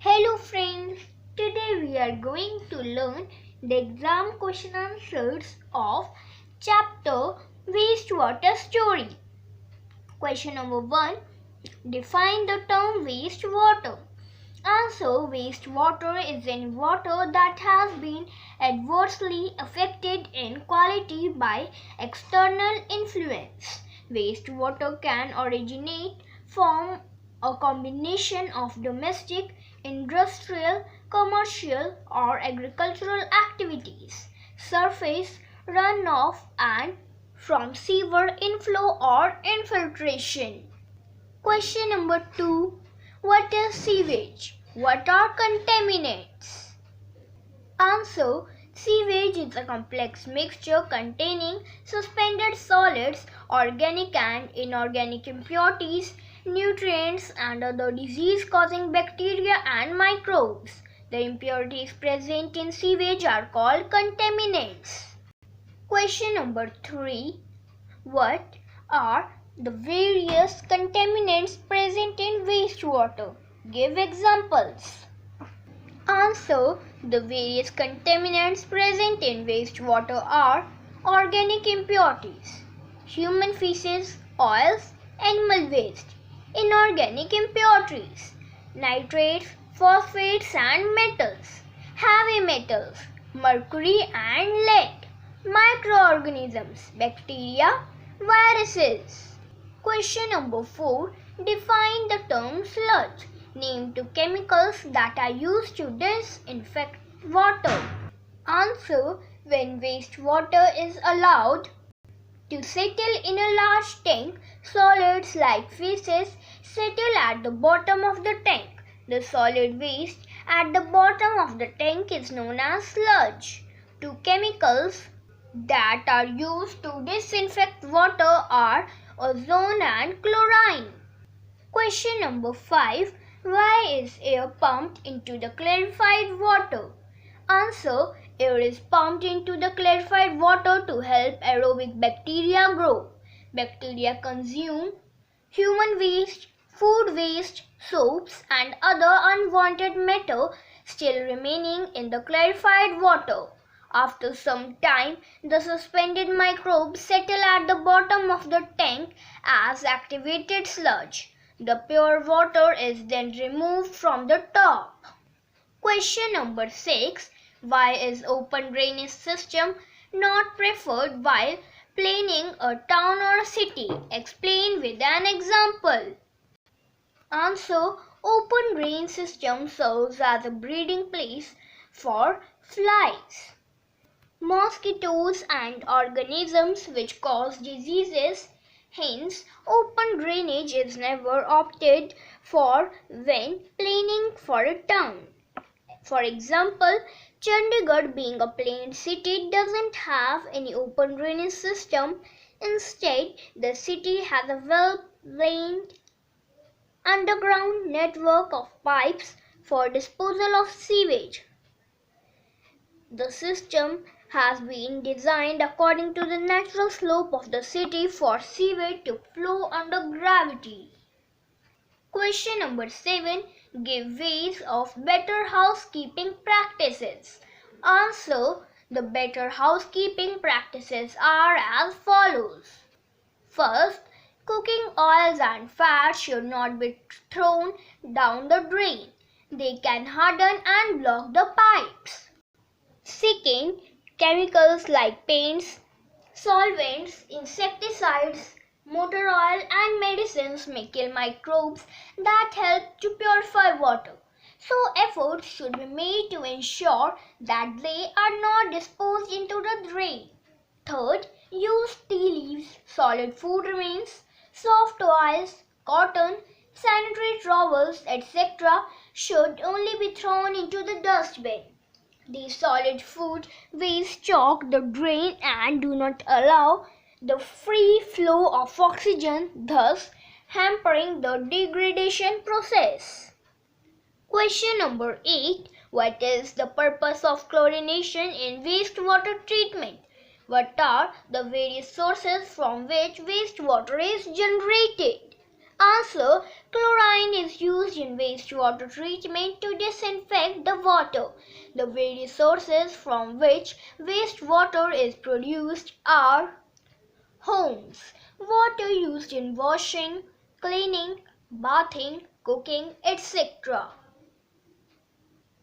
Hello friends, today we are going to learn the exam question answers of chapter Wastewater Story. Question number 1. Define the term wastewater. Answer: wastewater is any water that has been adversely affected in quality by external influence. Wastewater can originate from a combination of domestic, industrial, commercial, or agricultural activities, surface runoff, and from sewer inflow or infiltration. Question number 2. What is sewage? What are contaminants? Answer: sewage is a complex mixture containing suspended solids, organic and inorganic impurities, nutrients, and other disease-causing bacteria and microbes. The impurities present in sewage are called contaminants. Question number 3. What are the various contaminants present in wastewater? Give examples. Answer: the various contaminants present in wastewater are organic impurities, human feces, oils, animal waste; inorganic impurities, nitrates, phosphates and metals; heavy metals, mercury and lead; microorganisms, bacteria, viruses. Question number 4. Define the term sludge. Name 2 chemicals that are used to disinfect water. Answer: when wastewater is allowed to settle in a large tank, solids like feces settle at the bottom of the tank. The solid waste at the bottom of the tank is known as sludge. 2 chemicals that are used to disinfect water are ozone and chlorine. Question number 5. Why is air pumped into the clarified water? Answer: air is pumped into the clarified water to help aerobic bacteria grow. Bacteria consume human waste, food waste, soaps, and other unwanted matter still remaining in the clarified water. After some time, the suspended microbes settle at the bottom of the tank as activated sludge. The pure water is then removed from the top. Question number 6. Why is open drainage system not preferred while planning a town or a city? Explain with an example. Answer: open drain system serves as a breeding place for flies, mosquitoes and organisms which cause diseases. Hence, open drainage is never opted for when planning for a town. For example, Chandigarh, being a plain city, doesn't have any open drainage system. Instead, the city has a well-planned underground network of pipes for disposal of sewage. The system has been designed according to the natural slope of the city for sewage to flow under gravity. Question number 7. Give ways of better housekeeping practices. Answer: the better housekeeping practices are as follows. First, cooking oils and fats should not be thrown down the drain. They can harden and block the pipes. Second, chemicals like paints, solvents, insecticides, motor oil and medicines may kill microbes that help to purify water. So efforts should be made to ensure that they are not disposed into the drain. Third, use tea leaves, solid food remains, soft oils, cotton, sanitary towels, etc. should only be thrown into the dustbin. These solid food waste clog the drain and do not allow the free flow of oxygen, thus hampering the degradation process. Question number 8. What is the purpose of chlorination in wastewater treatment? What are the various sources from which wastewater is generated? Answer: chlorine is used in wastewater treatment to disinfect the water. The various sources from which wastewater is produced are homes, water used in washing, cleaning, bathing, cooking, etc.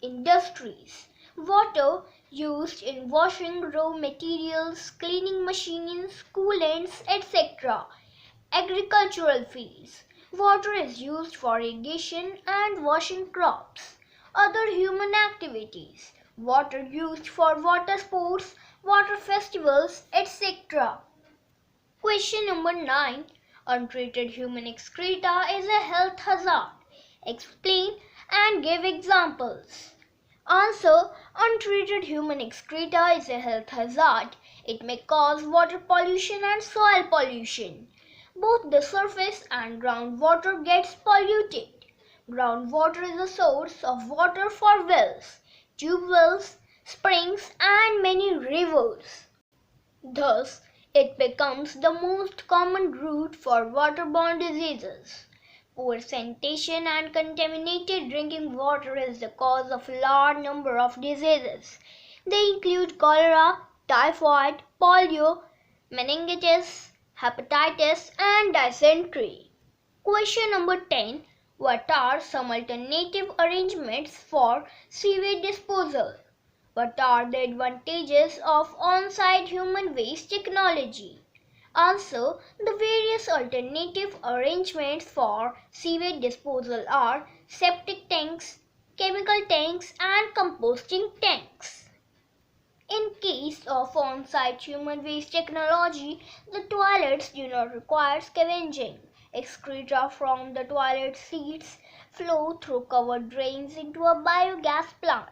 Industries, water used in washing raw materials, cleaning machines, coolants, etc. Agricultural fields, water is used for irrigation and washing crops. Other human activities, water used for water sports, water festivals, etc. Question number 9. Untreated human excreta is a health hazard. Explain and give examples. Answer: untreated human excreta is a health hazard. It may cause water pollution and soil pollution. Both the surface and groundwater gets polluted. Groundwater is a source of water for wells, tube wells, springs and many rivers. Thus, it becomes the most common route for waterborne diseases. Poor sanitation and contaminated drinking water is the cause of a large number of diseases. They include cholera, typhoid, polio, meningitis, hepatitis, and dysentery. Question number 10. What are some alternative arrangements for sewage disposal? What are the advantages of on-site human waste technology? Answer: the various alternative arrangements for sewage disposal are septic tanks, chemical tanks, and composting tanks. In case of on-site human waste technology, the toilets do not require scavenging. Excreta from the toilet seats flow through covered drains into a biogas plant.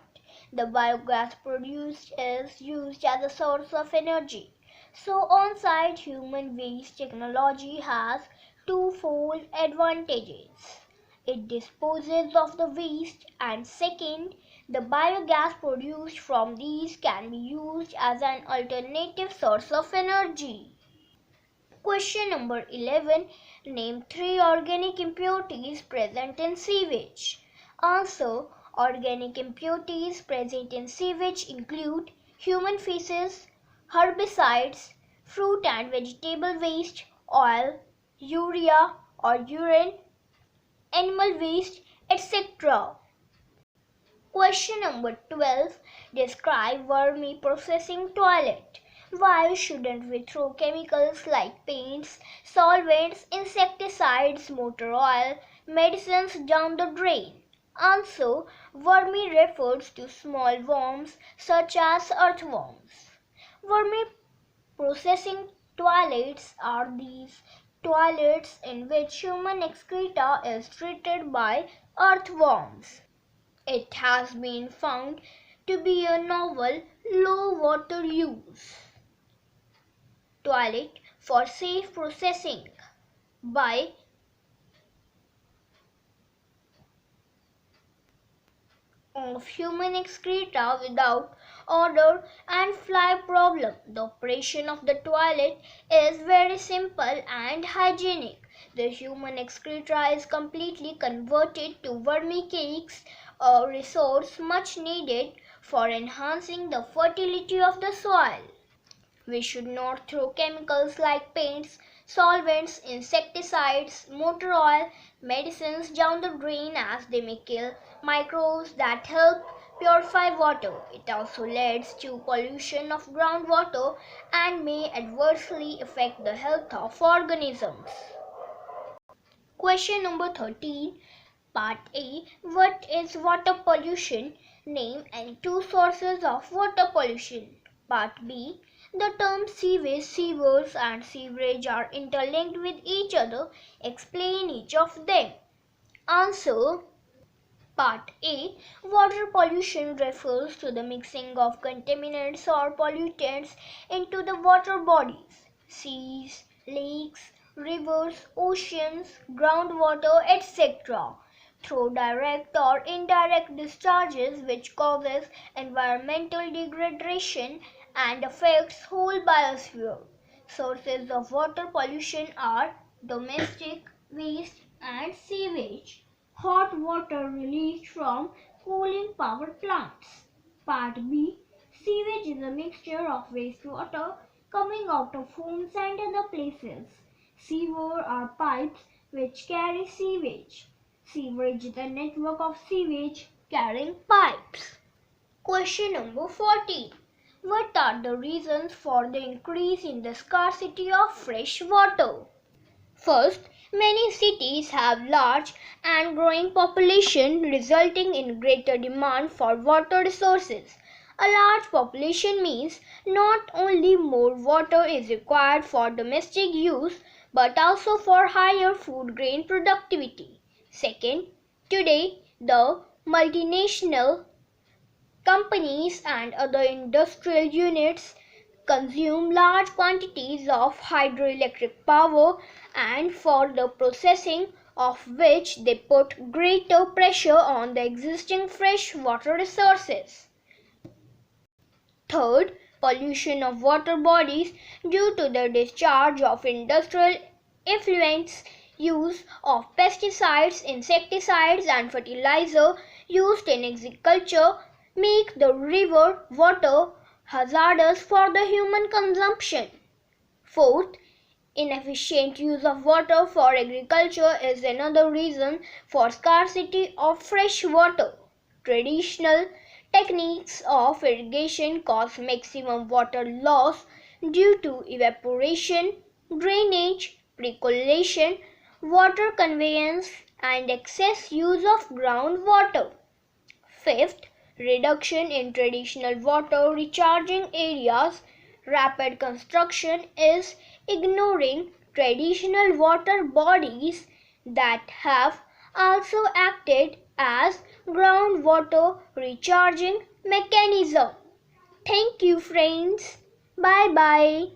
The biogas produced is used as a source of energy. So on-site human waste technology has twofold advantages. It disposes of the waste, and second, the biogas produced from these can be used as an alternative source of energy. Question number 11. Name 3 organic impurities present in sewage. Answer: organic impurities present in sewage include human feces, herbicides, fruit and vegetable waste, oil, urea or urine, animal waste, etc. Question number 12. Describe vermi-processing toilet. Why shouldn't we throw chemicals like paints, solvents, insecticides, motor oil, medicines down the drain? Answer: vermi refers to small worms such as earthworms. Vermi-processing toilets are these toilets in which human excreta is treated by earthworms. It has been found to be a novel, low-water use toilet for safe processing by of human excreta without odor and fly problem. The operation of the toilet is very simple and hygienic. The human excreta is completely converted to vermicakes, a resource much needed for enhancing the fertility of the soil. We should not throw chemicals like paints, solvents, insecticides, motor oil, medicines down the drain, as they may kill microbes that help purify water. It also leads to pollution of groundwater and may adversely affect the health of organisms. Question number 13. Part A. What is water pollution? Name any 2 sources of water pollution. Part B. The terms sewage, sewers and sewerage are interlinked with each other. Explain each of them. Answer: Part A. Water pollution refers to the mixing of contaminants or pollutants into the water bodies, seas, lakes, rivers, oceans, groundwater, etc. through direct or indirect discharges, which causes environmental degradation and affects whole biosphere. Sources of water pollution are domestic waste, And sewage, hot water released from cooling power plants. Part B, sewage is a mixture of wastewater coming out of homes and other places. Sewer are pipes which carry sewage. Sewerage is a network of sewage carrying pipes. Question number 14. What are the reasons for the increase in the scarcity of fresh water? First, many cities have large and growing population resulting in greater demand for water resources. A large population means not only more water is required for domestic use but also for higher food grain productivity. Second, today the multinational companies and other industrial units consume large quantities of hydroelectric power and for the processing of which they put greater pressure on the existing fresh water resources. Third, pollution of water bodies due to the discharge of industrial effluents, use of pesticides, insecticides and fertilizer used in agriculture make the river water hazardous for the human consumption. Fourth, inefficient use of water for agriculture is another reason for scarcity of fresh water. Traditional techniques of irrigation cause maximum water loss due to evaporation, drainage, percolation, water conveyance, and excess use of groundwater. Fifth, reduction in traditional water recharging areas. Rapid construction is ignoring traditional water bodies that have also acted as groundwater recharging mechanism. Thank you friends. Bye bye.